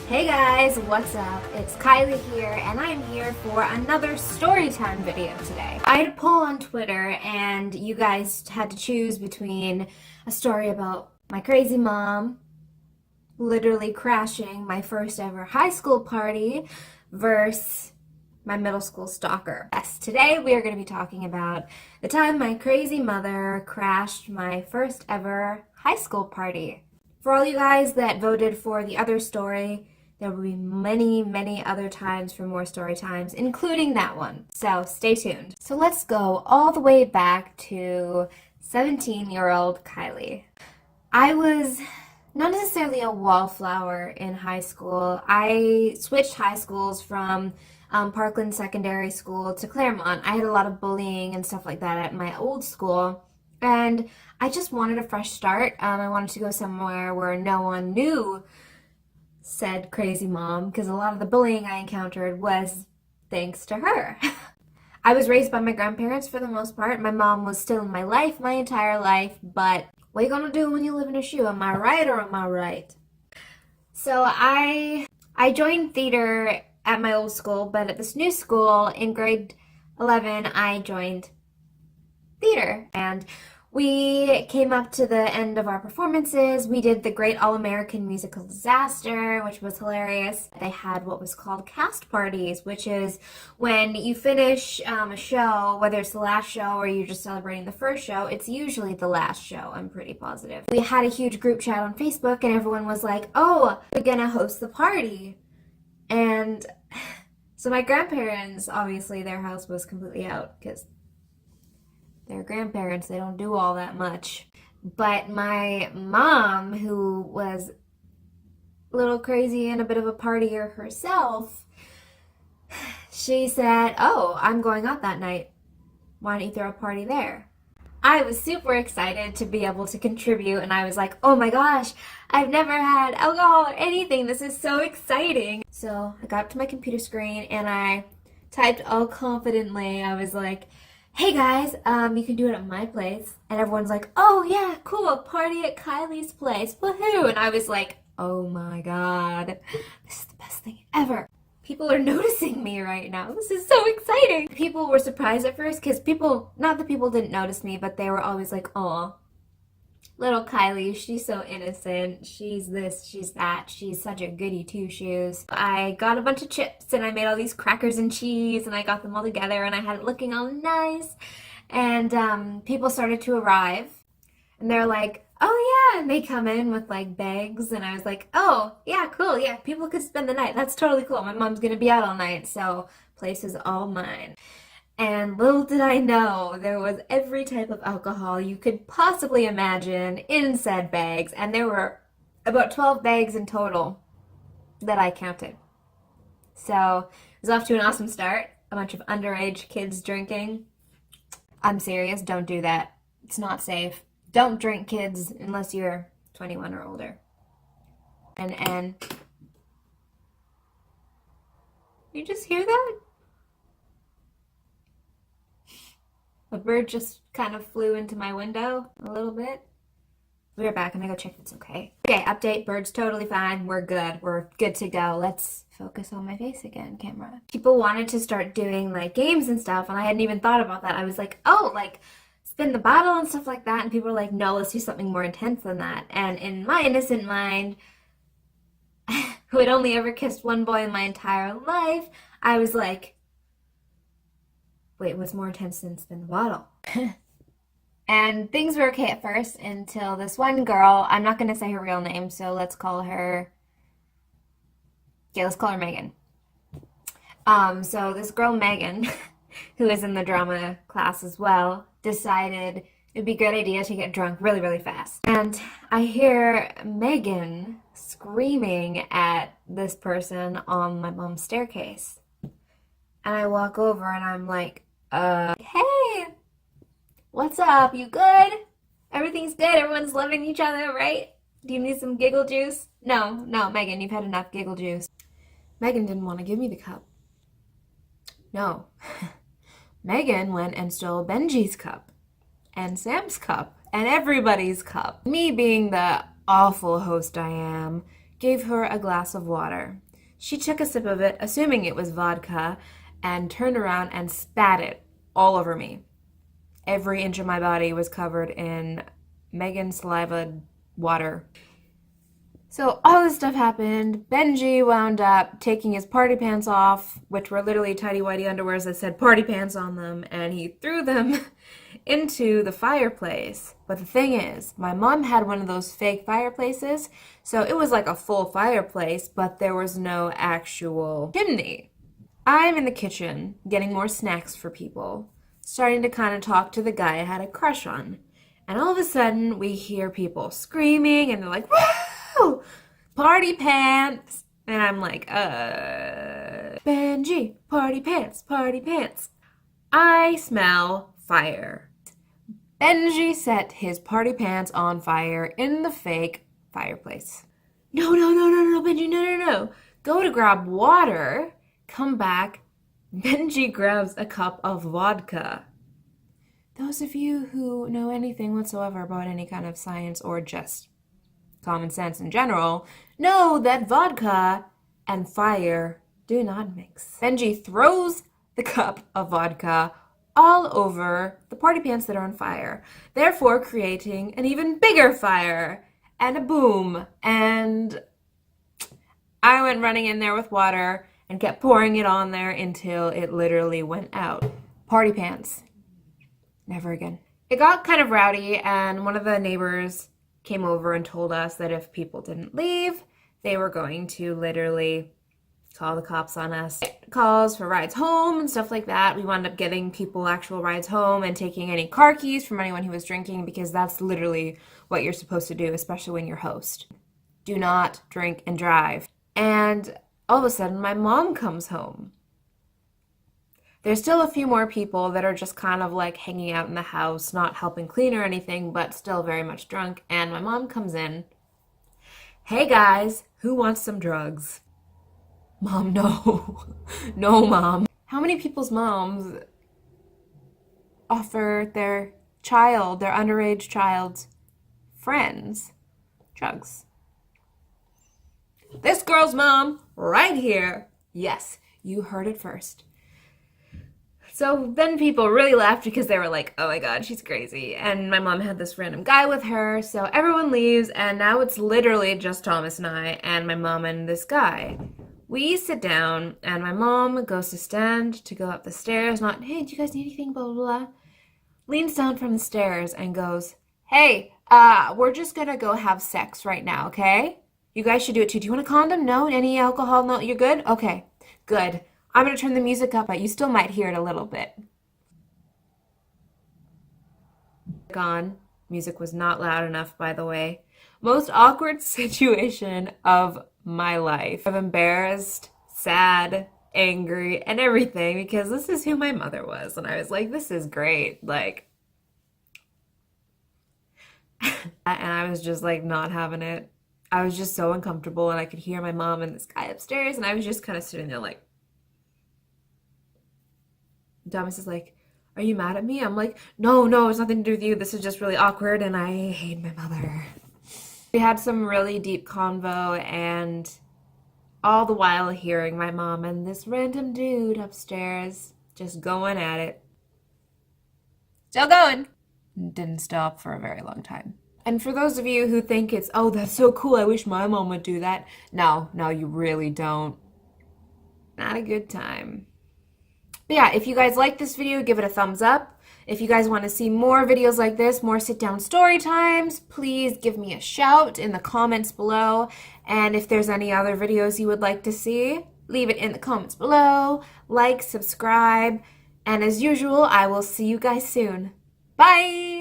Hey guys, what's up? It's Kylie here, and I'm here for another storytime video today. I had a poll on Twitter, and you guys had to choose between a story about my crazy mom literally crashing my first ever high school party versus my middle school stalker. Yes, today we are going to be talking about the time my crazy mother crashed my first ever high school party. For all you guys that voted for the other story, there will be many, many other times for more story times, including that one. So stay tuned. So let's go all the way back to 17-year-old Kylie. I was not necessarily a wallflower in high school. I switched high schools from Parkland Secondary School to Claremont. I had a lot of bullying and stuff like that at my old school, and I just wanted a fresh start. I wanted to go somewhere where no one knew said crazy mom, because a lot of the bullying I encountered was thanks to her. I was raised by my grandparents for the most part. My mom was still in my life my entire life, but what are you gonna do when you live in a shoe? Am I right or am I right? So I joined theater at my old school, but at this new school in grade 11, I joined theater, and we came up to the end of our performances. We did the Great All-American Musical Disaster, which was hilarious. They had what was called cast parties, which is when you finish a show, whether it's the last show or you're just celebrating the first show, it's usually the last show, I'm pretty positive. We had a huge group chat on Facebook, and everyone was like, oh, we're gonna host the party. And so my grandparents, obviously their house was completely out because they're grandparents, they don't do all that much. But my mom, who was a little crazy and a bit of a partier herself, she said, oh, I'm going out that night. Why don't you throw a party there? I was super excited to be able to contribute, and I was like, oh my gosh, I've never had alcohol or anything. This is so exciting. So I got up to my computer screen and I typed all confidently. I was like, hey guys, you can do it at my place. And everyone's like, oh yeah, cool, party at Kylie's place, woohoo. And I was like, oh my god, this is the best thing ever. People are noticing me right now. This is so exciting. People were surprised at first because not that people didn't notice me, but they were always like, oh, little Kylie, she's so innocent. She's this, she's that. She's such a goody two-shoes. I got a bunch of chips and I made all these crackers and cheese and I got them all together and I had it looking all nice. And people started to arrive and they're like, oh yeah, and they come in with like bags, and I was like, oh yeah, cool, yeah, people could spend the night. That's totally cool. My mom's gonna be out all night, so place is all mine. And little did I know, there was every type of alcohol you could possibly imagine in said bags, and there were about 12 bags in total that I counted. So it was off to an awesome start. A bunch of underage kids drinking. I'm serious, don't do that. It's not safe. Don't drink, kids, unless you're 21 or older. And you just hear that? A bird just kind of flew into my window a little bit. We're back. I'm gonna go check if it's okay. Okay, update. Bird's totally fine. We're good. We're good to go. Let's focus on my face again, camera. People wanted to start doing like games and stuff, and I hadn't even thought about that. I was like, oh, like spin the bottle and stuff like that, and people were like, no, let's do something more intense than that. And in my innocent mind, who had only ever kissed one boy in my entire life, I was like, wait, what's more intense than spin the bottle? And things were okay at first until this one girl, I'm not going to say her real name, so let's call her Megan. So this girl, Megan, who is in the drama class as well, decided it'd be a good idea to get drunk really, really fast. And I hear Megan screaming at this person on my mom's staircase. And I walk over and I'm like, hey, what's up? You good? Everything's good. Everyone's loving each other, right? Do you need some giggle juice? No, Megan, you've had enough giggle juice. Megan didn't want to give me the cup. No. Megan went and stole Benji's cup and Sam's cup and everybody's cup. Me being the awful host I am, gave her a glass of water. She took a sip of it, assuming it was vodka, and turned around and spat it all over me. Every inch of my body was covered in Megan's saliva water. So all this stuff happened. Benji wound up taking his party pants off, which were literally tighty-whitey underwears that said party pants on them, and he threw them into the fireplace. But the thing is, my mom had one of those fake fireplaces, so it was like a full fireplace, but there was no actual chimney. I'm in the kitchen getting more snacks for people, starting to kind of talk to the guy I had a crush on. And all of a sudden, we hear people screaming, and they're like, "Woo! Party pants!" And I'm like, Benji, party pants, party pants. I smell fire. Benji set his party pants on fire in the fake fireplace. No, Benji, no. Go to grab water, come back. Benji grabs a cup of vodka. Those of you who know anything whatsoever about any kind of science or just common sense in general know that vodka and fire do not mix. Benji throws the cup of vodka all over the party pants that are on fire, therefore creating an even bigger fire and a boom. And I went running in there with water and kept pouring it on there until it literally went out. Party pants. Never again. It got kind of rowdy, and one of the neighbors came over and told us that if people didn't leave, they were going to literally call the cops on us. Calls for rides home and stuff like that. We wound up getting people actual rides home and taking any car keys from anyone who was drinking, because that's literally what you're supposed to do, especially when you're host. Do not drink and drive. And all of a sudden, my mom comes home. There's still a few more people that are just kind of like hanging out in the house, not helping clean or anything, but still very much drunk. And my mom comes in. "Hey guys, who wants some drugs?" Mom, no. No, Mom. How many people's moms offer their child, their underage child's friends, drugs? This girl's mom, right here. Yes, you heard it first. So then people really laughed because they were like, "Oh my God, she's crazy." And my mom had this random guy with her. So everyone leaves, and now it's literally just Thomas and I and my mom and this guy. We sit down, and my mom goes to stand to go up the stairs, not, "Hey, do you guys need anything, blah, blah, blah." Leans down from the stairs and goes, "Hey, we're just gonna go have sex right now, okay? You guys should do it too. Do you want a condom? No? Any alcohol? No? You're good? Okay, good. I'm going to turn the music up, but you still might hear it a little bit." Gone. Music was not loud enough, by the way. Most awkward situation of my life. I'm embarrassed, sad, angry, and everything, because this is who my mother was. And I was like, this is great. Like, and I was just like not having it. I was just so uncomfortable, and I could hear my mom and this guy upstairs, and I was just kind of sitting there like, Thomas is like, "Are you mad at me?" I'm like, no, it's nothing to do with you. This is just really awkward, and I hate my mother. We had some really deep convo, and all the while hearing my mom and this random dude upstairs just going at it. Still going. Didn't stop for a very long time. And for those of you who think it's, "Oh, that's so cool, I wish my mom would do that." No, you really don't. Not a good time. But yeah, if you guys like this video, give it a thumbs up. If you guys want to see more videos like this, more sit-down story times, please give me a shout in the comments below. And if there's any other videos you would like to see, leave it in the comments below. Like, subscribe, and as usual, I will see you guys soon. Bye!